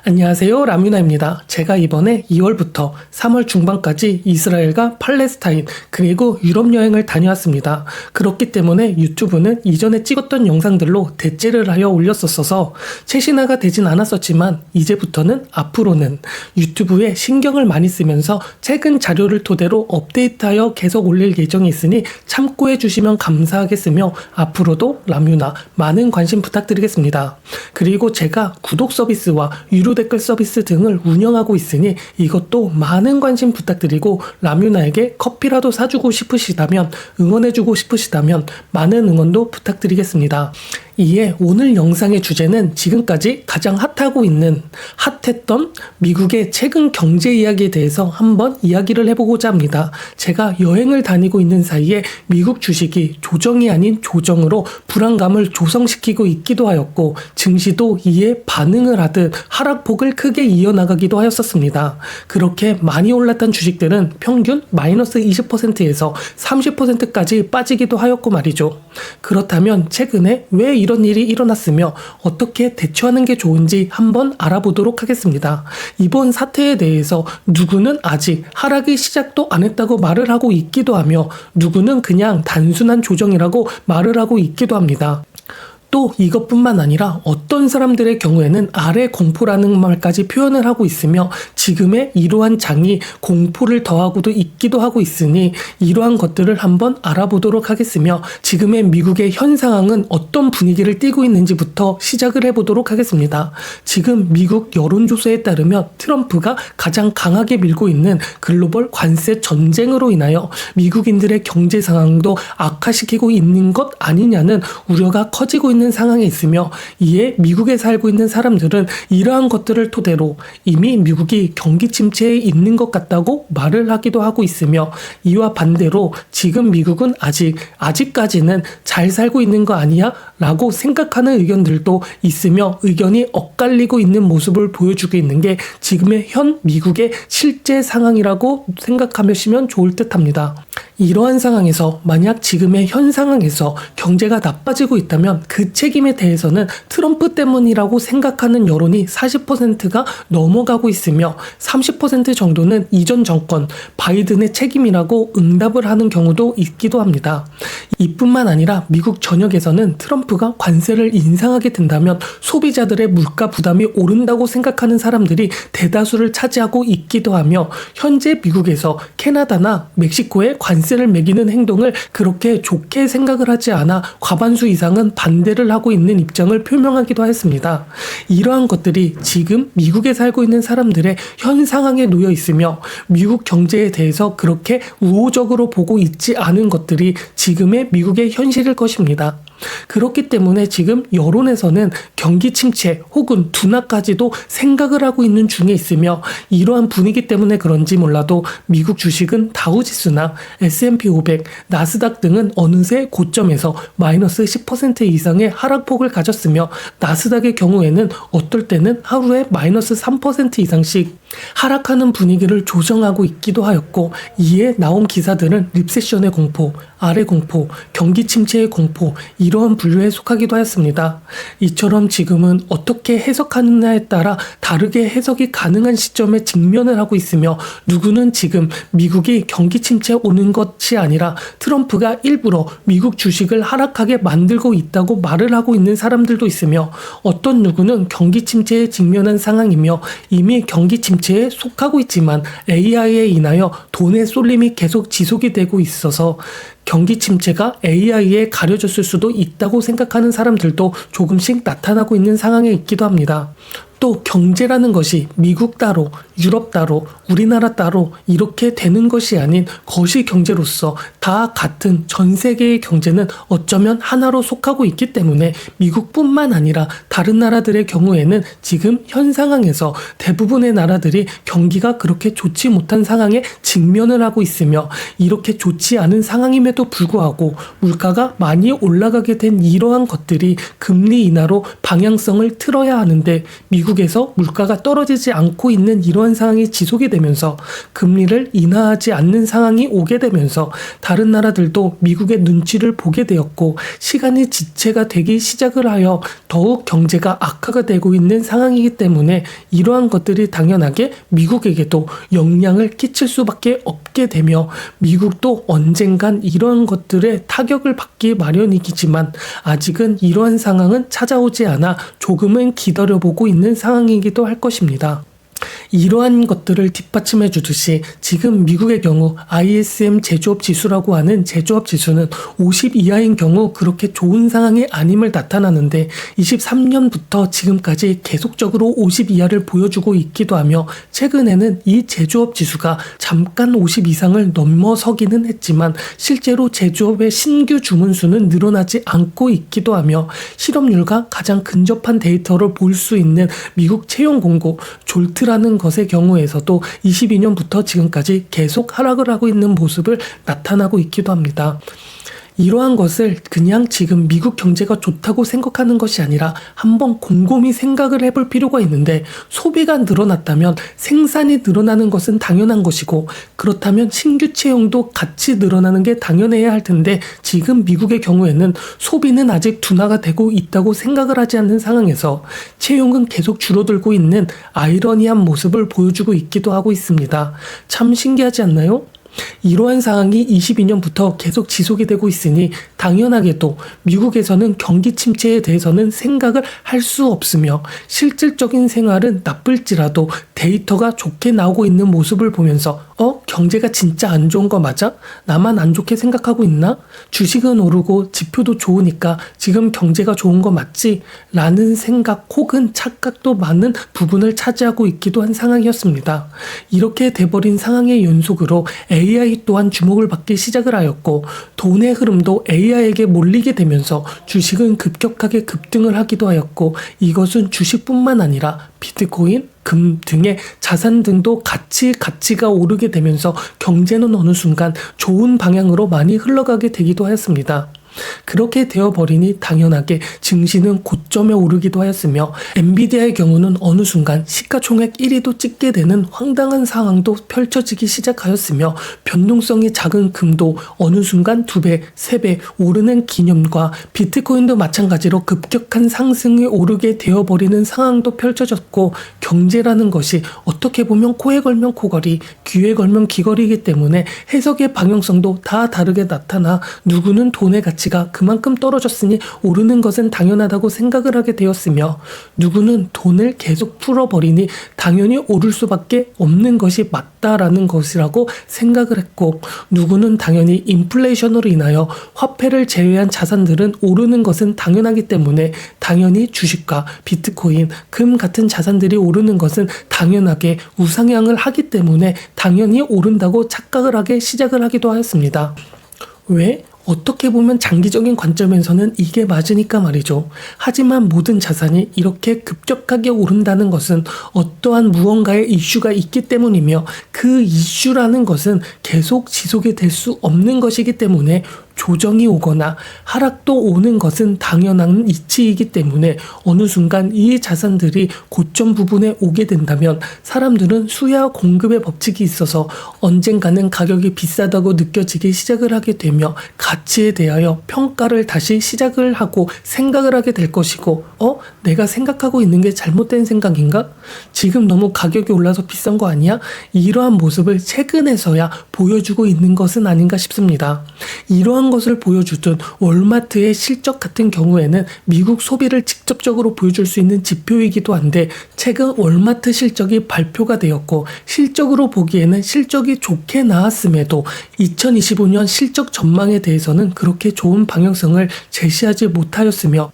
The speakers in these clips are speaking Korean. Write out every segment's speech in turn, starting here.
안녕하세요, 라뮤나입니다. 제가 이번에 2월부터 3월 중반까지 이스라엘과 팔레스타인 그리고 유럽 여행을 다녀왔습니다. 그렇기 때문에 유튜브는 이전에 찍었던 영상들로 대체를 하여 올렸었어서 최신화가 되진 않았었지만 이제부터는 앞으로는 유튜브에 신경을 많이 쓰면서 최근 자료를 토대로 업데이트하여 계속 올릴 예정이 있으니 참고해 주시면 감사하겠으며 앞으로도 라뮤나 많은 관심 부탁드리겠습니다. 그리고 제가 구독 서비스와 유료 댓글 서비스 등을 운영하고 있으니 이것도 많은 관심 부탁드리고 라뮤나에게 커피라도 사주고 싶으시다면 응원해주고 싶으시다면 많은 응원도 부탁드리겠습니다. 이에 오늘 영상의 주제는 지금까지 가장 핫했던 미국의 최근 경제 이야기에 대해서 한번 이야기를 해보고자 합니다. 제가 여행을 다니고 있는 사이에 미국 주식이 조정이 아닌 조정으로 불안감을 조성시키고 있기도 하였고 증시도 이에 반응을 하듯 하락폭을 크게 이어나가기도 하였었습니다. 그렇게 많이 올랐던 주식들은 평균 마이너스 20%에서 30%까지 빠지기도 하였고 말이죠. 그렇다면 최근에 왜 이런 일이 일어났으며 어떻게 대처하는 게 좋은지 한번 알아보도록 하겠습니다. 이번 사태에 대해서 누구는 아직 하락이 시작도 안 했다고 말을 하고 있기도 하며 누구는 그냥 단순한 조정이라고 말을 하고 있기도 합니다. 또 이것뿐만 아니라 어떤 사람들의 경우에는 아래 공포라는 말까지 표현을 하고 있으며 지금의 이러한 장이 공포를 더하고도 있기도 하고 있으니 이러한 것들을 한번 알아보도록 하겠으며 지금의 미국의 현 상황은 어떤 분위기를 띠고 있는지부터 시작을 해보도록 하겠습니다. 지금 미국 여론조사에 따르면 트럼프가 가장 강하게 밀고 있는 글로벌 관세 전쟁으로 인하여 미국인들의 경제 상황도 악화시키고 있는 것 아니냐는 우려가 커지고 있는 상황에 있으며 이에 미국에 살고 있는 사람들은 이러한 것들을 토대로 이미 미국이 경기 침체에 있는 것 같다고 말을 하기도 하고 있으며 이와 반대로 지금 미국은 아직까지는 잘 살고 있는 거 아니야? 라고 생각하는 의견들도 있으며 의견이 엇갈리고 있는 모습을 보여주고 있는 게 지금의 현 미국의 실제 상황이라고 생각하시면 좋을 듯 합니다. 이러한 상황에서 만약 지금의 현 상황에서 경제가 나빠지고 있다면 그 책임에 대해서는 트럼프 때문이라고 생각하는 여론이 40%가 넘어가고 있으며 30% 정도는 이전 정권 바이든의 책임이라고 응답을 하는 경우도 있기도 합니다. 이뿐만 아니라 미국 전역에서는 트럼프가 관세를 인상하게 된다면 소비자들의 물가 부담이 오른다고 생각하는 사람들이 대다수를 차지하고 있기도 하며 현재 미국에서 캐나다나 멕시코에 관세를 매기는 행동을 그렇게 좋게 생각을 하지 않아 과반수 이상은 반대를 하고 있는 입장을 표명하기도 했습니다. 이러한 것들이 지금 미국에 살고 있는 사람들의 현 상황에 놓여 있으며 미국 경제에 대해서 그렇게 우호적으로 보고 있지 않은 것들이 지금의 미국의 현실일 것입니다. 그렇기 때문에 지금 여론에서는 경기 침체 혹은 둔화까지도 생각을 하고 있는 중에 있으며 이러한 분위기 때문에 그런지 몰라도 미국 주식은 다우지수나 S&P 500, 나스닥 등은 어느새 고점에서 마이너스 10% 이상의 하락폭을 가졌으며 나스닥의 경우에는 어떨 때는 하루에 마이너스 3% 이상씩 하락하는 분위기를 조정하고 있기도 하였고 이에 나온 기사들은 리세션의 공포, 아래 공포, 경기 침체의 공포 이러한 분류에 속하기도 하였습니다. 이처럼 지금은 어떻게 해석하느냐에 따라 다르게 해석이 가능한 시점에 직면을 하고 있으며 누구는 지금 미국이 경기 침체에 오는 것이 아니라 트럼프가 일부러 미국 주식을 하락하게 만들고 있다고 말을 하고 있는 사람들도 있으며 어떤 누구는 경기 침체에 직면한 상황이며 이미 경기 침체에 속하고 있지만 AI에 인하여 돈의 쏠림이 계속 지속이 되고 있어서 경기 침체가 AI에 가려졌을 수도 있다고 생각하는 사람들도 조금씩 나타나고 있는 상황에 있기도 합니다. 또 경제라는 것이 미국 따로, 유럽 따로, 우리나라 따로 이렇게 되는 것이 아닌 거시 경제로서 다 같은 전 세계의 경제는 어쩌면 하나로 속하고 있기 때문에 미국뿐만 아니라 다른 나라들의 경우에는 지금 현 상황에서 대부분의 나라들이 경기가 그렇게 좋지 못한 상황에 직면을 하고 있으며 이렇게 좋지 않은 상황임에도 불구하고 물가가 많이 올라가게 된 이러한 것들이 금리 인하로 방향성을 틀어야 하는데 미국 미국에서 물가가 떨어지지 않고 있는 이러한 상황이 지속이 되면서 금리를 인하하지 않는 상황이 오게 되면서 다른 나라들도 미국의 눈치를 보게 되었고 시간이 지체가 되기 시작을 하여 더욱 경제가 악화가 되고 있는 상황이기 때문에 이러한 것들이 당연하게 미국에게도 영향을 끼칠 수밖에 없게 되며 미국도 언젠간 이러한 것들에 타격을 받기 마련이기지만 아직은 이러한 상황은 찾아오지 않아 조금은 기다려보고 있는 상황이기도 할 것입니다. 이러한 것들을 뒷받침해 주듯이 지금 미국의 경우 ISM 제조업 지수라고 하는 제조업 지수는 50 이하인 경우 그렇게 좋은 상황이 아님을 나타나는데 23년부터 지금까지 계속적으로 50 이하를 보여주고 있기도 하며 최근에는 이 제조업 지수가 잠깐 50 이상을 넘어서기는 했지만 실제로 제조업의 신규 주문 수는 늘어나지 않고 있기도 하며 실업률과 가장 근접한 데이터를 볼 수 있는 미국 채용 공고 졸트라는 것의 경우에서도 22년부터 지금까지 계속 하락을 하고 있는 모습을 나타나고 있기도 합니다. 이러한 것을 그냥 지금 미국 경제가 좋다고 생각하는 것이 아니라 한번 곰곰이 생각을 해볼 필요가 있는데 소비가 늘어났다면 생산이 늘어나는 것은 당연한 것이고 그렇다면 신규 채용도 같이 늘어나는 게 당연해야 할 텐데 지금 미국의 경우에는 소비는 아직 둔화가 되고 있다고 생각을 하지 않는 상황에서 채용은 계속 줄어들고 있는 아이러니한 모습을 보여주고 있기도 하고 있습니다. 참 신기하지 않나요? 이러한 상황이 22년부터 계속 지속이 되고 있으니 당연하게도 미국에서는 경기 침체에 대해서는 생각을 할 수 없으며 실질적인 생활은 나쁠지라도 데이터가 좋게 나오고 있는 모습을 보면서 경제가 진짜 안 좋은 거 맞아? 나만 안 좋게 생각하고 있나? 주식은 오르고 지표도 좋으니까 지금 경제가 좋은 거 맞지? 라는 생각 혹은 착각도 많은 부분을 차지하고 있기도 한 상황이었습니다. 이렇게 돼버린 상황의 연속으로 AI 또한 주목을 받기 시작을 하였고 돈의 흐름도 AI에게 몰리게 되면서 주식은 급격하게 급등을 하기도 하였고 이것은 주식뿐만 아니라 비트코인, 금 등의 자산 등도 같이 가치가 오르게 되면서 경제는 어느 순간 좋은 방향으로 많이 흘러가게 되기도 하였습니다. 그렇게 되어버리니 당연하게 증시는 고점에 오르기도 하였으며 엔비디아의 경우는 어느 순간 시가총액 1위도 찍게 되는 황당한 상황도 펼쳐지기 시작하였으며 변동성이 작은 금도 어느 순간 2배, 3배 오르는 기념과 비트코인도 마찬가지로 급격한 상승에 오르게 되어버리는 상황도 펼쳐졌고 경제라는 것이 어떻게 보면 코에 걸면 코걸이, 귀에 걸면 귀걸이이기 때문에 해석의 방향성도 다 다르게 나타나 누구는 돈의 가치가 그만큼 떨어졌으니 오르는 것은 당연하다고 생각을 하게 되었으며 누구는 돈을 계속 풀어버리니 당연히 오를 수밖에 없는 것이 맞다라는 것이라고 생각을 했고 누구는 당연히 인플레이션으로 인하여 화폐를 제외한 자산들은 오르는 것은 당연하기 때문에 당연히 주식과 비트코인, 금 같은 자산들이 오르는 것은 당연하게 우상향을 하기 때문에 당연히 오른다고 착각을 하게 시작을 하기도 하였습니다. 왜? 어떻게 보면 장기적인 관점에서는 이게 맞으니까 말이죠. 하지만 모든 자산이 이렇게 급격하게 오른다는 것은 어떠한 무언가의 이슈가 있기 때문이며 그 이슈라는 것은 계속 지속이 될 수 없는 것이기 때문에 조정이 오거나 하락도 오는 것은 당연한 이치이기 때문에 어느 순간 이 자산들이 고점 부분에 오게 된다면 사람들은 수요와 공급의 법칙이 있어서 언젠가는 가격이 비싸다고 느껴지기 시작을 하게 되며 가치에 대하여 평가를 다시 시작을 하고 생각을 하게 될 것이고 내가 생각하고 있는 게 잘못된 생각인가? 지금 너무 가격이 올라서 비싼 거 아니야? 이러한 모습을 최근에서야 보여주고 있는 것은 아닌가 싶습니다. 이러한 것을 보여주던 월마트의 실적 같은 경우에는 미국 소비를 직접적으로 보여줄 수 있는 지표이기도 한데 최근 월마트 실적이 발표가 되었고 실적으로 보기에는 실적이 좋게 나왔음에도 2025년 실적 전망에 대해서는 그렇게 좋은 방향성을 제시하지 못하였으며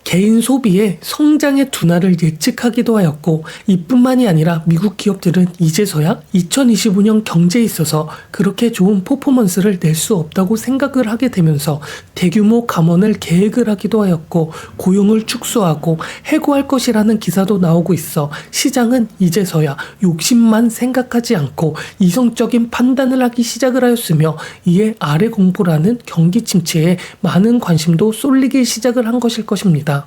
개인 소비의 성장의 둔화를 예측하기도 하였고 이뿐만이 아니라 미국 기업들은 이제서야 2025년 경제에 있어서 그렇게 좋은 퍼포먼스를 낼 수 없다고 생각을 하게 되면서 대규모 감원을 계획을 하기도 하였고 고용을 축소하고 해고할 것이라는 기사도 나오고 있어 시장은 이제서야 욕심만 생각하지 않고 이성적인 판단을 하기 시작을 하였으며 이에 아래 공포라는 경기 침체에 많은 관심도 쏠리기 시작을 한 것일 것입니다.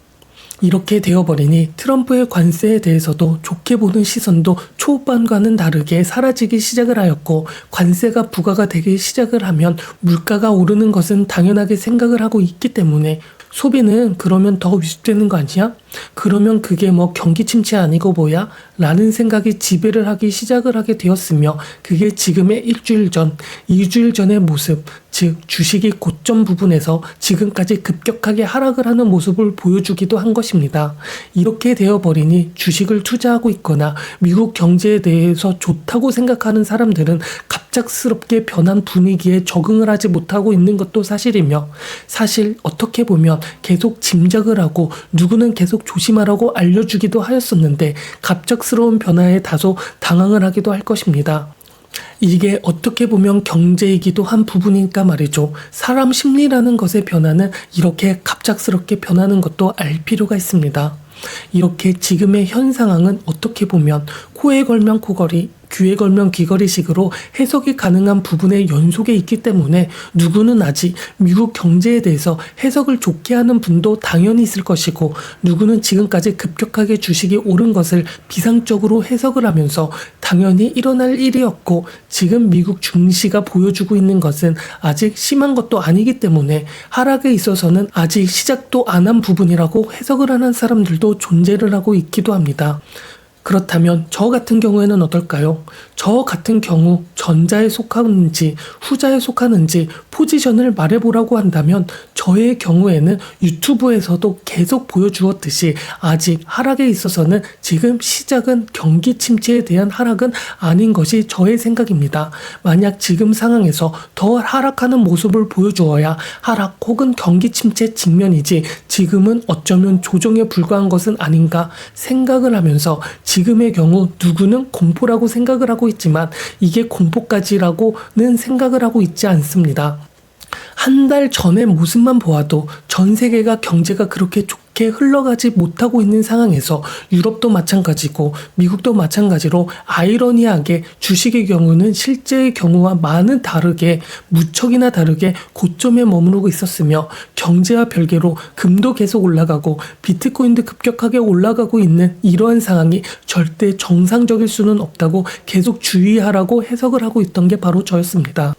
이렇게 되어버리니 트럼프의 관세에 대해서도 좋게 보는 시선도 초반과는 다르게 사라지기 시작을 하였고, 관세가 부과가 되기 시작을 하면 물가가 오르는 것은 당연하게 생각을 하고 있기 때문에 소비는 그러면 더 위축되는 거 아니야? 그러면 그게 뭐 경기 침체 아니고 뭐야? 라는 생각이 지배를 하기 시작을 하게 되었으며, 그게 지금의 일주일 전, 2주일 전의 모습, 즉 주식이 고점 부분에서 지금까지 급격하게 하락을 하는 모습을 보여주기도 한 것입니다. 이렇게 되어버리니 주식을 투자하고 있거나 미국 경제에 대해서 좋다고 생각하는 사람들은 갑작스럽게 변한 분위기에 적응을 하지 못하고 있는 것도 사실이며, 사실 어떻게 보면 계속 짐작을 하고 누구는 계속 조심하라고 알려주기도 하였었는데 갑작스러운 변화에 다소 당황을 하기도 할 것입니다. 이게 어떻게 보면 경제이기도 한 부분이니까 말이죠. 사람 심리라는 것의 변화는 이렇게 갑작스럽게 변하는 것도 알 필요가 있습니다. 이렇게 지금의 현 상황은 어떻게 보면 코에 걸면 코걸이, 귀에 걸면 귀걸이식으로 해석이 가능한 부분의 연속에 있기 때문에 누구는 아직 미국 경제에 대해서 해석을 좋게 하는 분도 당연히 있을 것이고, 누구는 지금까지 급격하게 주식이 오른 것을 비상적으로 해석을 하면서 당연히 일어날 일이었고, 지금 미국 증시가 보여주고 있는 것은 아직 심한 것도 아니기 때문에 하락에 있어서는 아직 시작도 안 한 부분이라고 해석을 하는 사람들도 존재를 하고 있기도 합니다. 그렇다면 저 같은 경우에는 어떨까요? 저 같은 경우 전자에 속하는지 후자에 속하는지 포지션을 말해보라고 한다면, 저의 경우에는 유튜브에서도 계속 보여주었듯이 아직 하락에 있어서는 지금 시작은 경기 침체에 대한 하락은 아닌 것이 저의 생각입니다. 만약 지금 상황에서 더 하락하는 모습을 보여주어야 하락 혹은 경기 침체 직면이지, 지금은 어쩌면 조정에 불과한 것은 아닌가 생각을 하면서, 지금의 경우 누구는 공포라고 생각을 하고 있지만 이게 공포까지라고는 생각을 하고 있지 않습니다. 한 달 전의 모습만 보아도 전 세계가 경제가 그렇게 좋게 흘러가지 못하고 있는 상황에서 유럽도 마찬가지고 미국도 마찬가지로 아이러니하게 주식의 경우는 실제의 경우와 많은 다르게, 무척이나 다르게 고점에 머무르고 있었으며, 경제와 별개로 금도 계속 올라가고 비트코인도 급격하게 올라가고 있는 이러한 상황이 절대 정상적일 수는 없다고 계속 주의하라고 해석을 하고 있던 게 바로 저였습니다.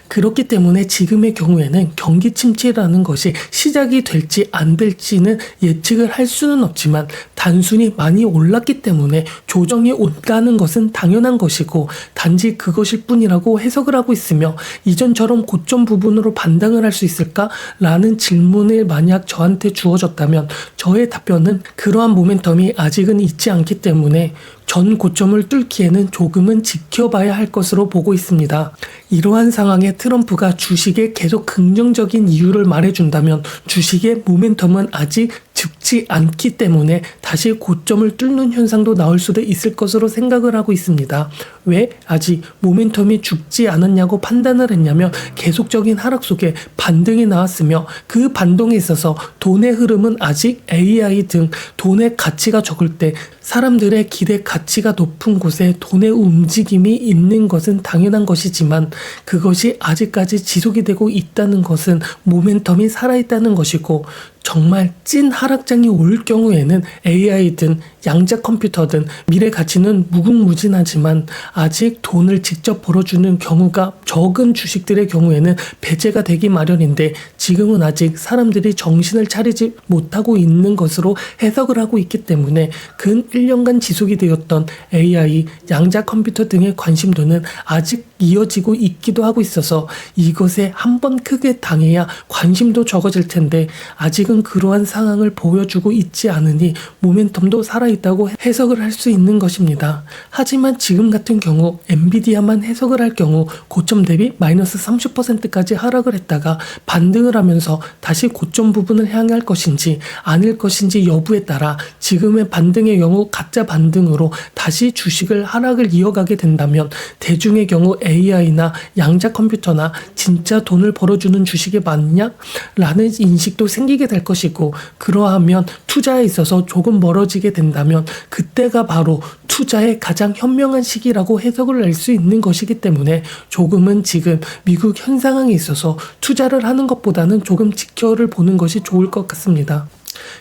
그렇기 때문에 지금의 경우에는 경기 침체라는 것이 시작이 될지 안 될지는 예측을 할 수는 없지만, 단순히 많이 올랐기 때문에 조정이 온다는 것은 당연한 것이고 단지 그것일 뿐이라고 해석을 하고 있으며, 이전처럼 고점 부분으로 반등을 할 수 있을까? 라는 질문을 만약 저한테 주어졌다면 저의 답변은 그러한 모멘텀이 아직은 있지 않기 때문에 전 고점을 뚫기에는 조금은 지켜봐야 할 것으로 보고 있습니다. 이러한 상황에 트럼프가 주식에 계속 긍정적인 이유를 말해준다면 주식의 모멘텀은 아직 죽지 않기 때문에 다시 고점을 뚫는 현상도 나올 수도 있을 것으로 생각을 하고 있습니다. 왜 아직 모멘텀이 죽지 않았냐고 판단을 했냐면, 계속적인 하락 속에 반등이 나왔으며 그 반동에 있어서 돈의 흐름은 아직 AI 등 돈의 가치가 적을 때 사람들의 기대 가치가 높은 곳에 돈의 움직임이 있는 것은 당연한 것이지만, 그것이 아직까지 지속이 되고 있다는 것은 모멘텀이 살아있다는 것이고, 정말 찐 하락장이 올 경우에는 AI든 양자 컴퓨터든 미래 가치는 무궁무진하지만 아직 돈을 직접 벌어주는 경우가 적은 주식들의 경우에는 배제가 되기 마련인데, 지금은 아직 사람들이 정신을 차리지 못하고 있는 것으로 해석을 하고 있기 때문에 근 1년간 지속이 되었던 AI, 양자 컴퓨터 등의 관심도는 아직 이어지고 있기도 하고 있어서 이것에 한번 크게 당해야 관심도 적어질 텐데, 아직은 그러한 상황을 보여주고 있지 않으니 모멘텀도 살아있다고 해석을 할 수 있는 것입니다. 하지만 지금 같은 경우 엔비디아만 해석을 할 경우 고점 대비 마이너스 30%까지 하락을 했다가 반등을 하면서 다시 고점 부분을 향할 것인지 아닐 것인지 여부에 따라 지금의 반등의 경우 가짜 반등으로 다시 주식을 하락을 이어가게 된다면, 대중의 경우 AI나 양자 컴퓨터나 진짜 돈을 벌어주는 주식이 맞냐? 라는 인식도 생기게 될 것이고, 그러하면 투자에 있어서 조금 멀어지게 된다면 그때가 바로 투자의 가장 현명한 시기라고 해석을 낼 수 있는 것이기 때문에 조금은 지금 미국 현 상황에 있어서 투자를 하는 것보다는 조금 지켜를 보는 것이 좋을 것 같습니다.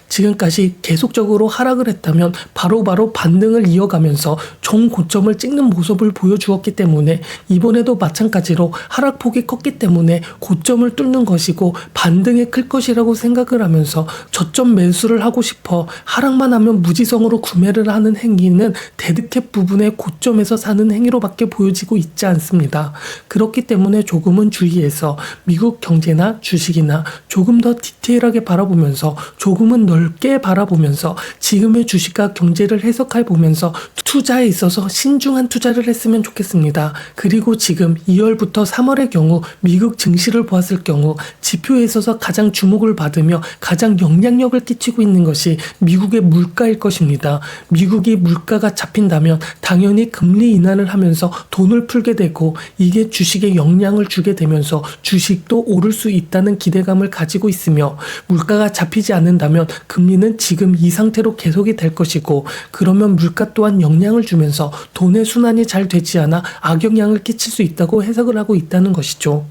지금까지 계속적으로 하락을 했다면 바로바로 반등을 이어가면서 정고점을 찍는 모습을 보여주었기 때문에 이번에도 마찬가지로 하락폭이 컸기 때문에 고점을 뚫는 것이고 반등이 클 것이라고 생각을 하면서 저점 매수를 하고 싶어 하락만 하면 무지성으로 구매를 하는 행위는 데드캡 부분의 고점에서 사는 행위로밖에 보여지고 있지 않습니다. 그렇기 때문에 조금은 주의해서 미국 경제나 주식이나 조금 더 디테일하게 바라보면서 조금은 넓게 바라보면서 지금의 주식과 경제를 해석해 보면서 투자에 있어서 신중한 투자를 했으면 좋겠습니다. 그리고 지금 2월부터 3월의 경우 미국 증시를 보았을 경우 지표에 있어서 가장 주목을 받으며 가장 영향력을 끼치고 있는 것이 미국의 물가일 것입니다. 미국이 물가가 잡힌다면 당연히 금리 인하를 하면서 돈을 풀게 되고 이게 주식에 영향을 주게 되면서 주식도 오를 수 있다는 기대감을 가지고 있으며 물가가 잡히지 않는다면 금리는 지금 이 상태로 계속이 될 것이고 그러면 물가 또한 영향을 주면서 돈의 순환이 잘 되지 않아 악영향을 끼칠 수 있다고 해석을 하고 있다는 것이죠.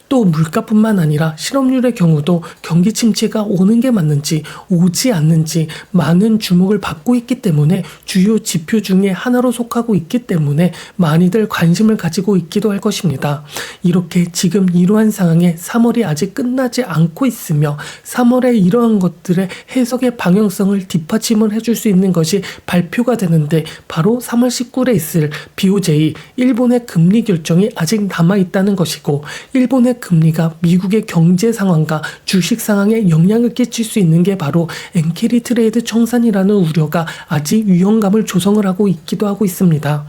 또 물가뿐만 아니라 실업률의 경우도 경기 침체가 오는 게 맞는지 오지 않는지 많은 주목을 받고 있기 때문에 주요 지표 중에 하나로 속하고 있기 때문에 많이들 관심을 가지고 있기도 할 것입니다. 이렇게 지금 이러한 상황에 3월이 아직 끝나지 않고 있으며 3월에 이러한 것들의 해석의 방향성을 뒷받침을 해줄 수 있는 것이 발표가 되는데 바로 3월 19일에 있을 BOJ 일본의 금리 결정이 아직 남아있다는 것이고 일본의 금리가 미국의 경제 상황과 주식 상황에 영향을 끼칠 수 있는 게 바로 엔캐리 트레이드 청산이라는 우려가 아직 위험감을 조성을 하고 있기도 하고 있습니다.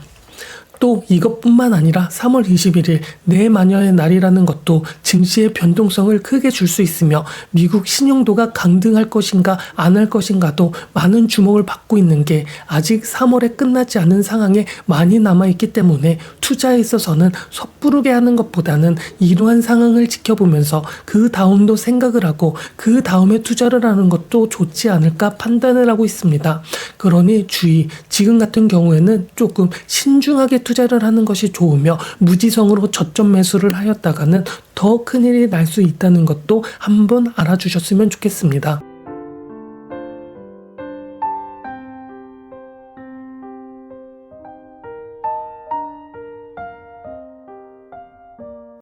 또 이것뿐만 아니라 3월 21일 내마녀의 날이라는 것도 증시의 변동성을 크게 줄 수 있으며 미국 신용도가 강등할 것인가 안 할 것인가도 많은 주목을 받고 있는 게 아직 3월에 끝나지 않은 상황에 많이 남아있기 때문에 투자에 있어서는 섣부르게 하는 것보다는 이러한 상황을 지켜보면서 그 다음도 생각을 하고 그 다음에 투자를 하는 것도 좋지 않을까 판단을 하고 있습니다. 그러니 주의, 지금 같은 경우에는 조금 신중하게 투자를 하는 것이 좋으며 무지성으로 저점 매수를 하였다가는 더 큰일이 날 수 있다는 것도 한번 알아주셨으면 좋겠습니다.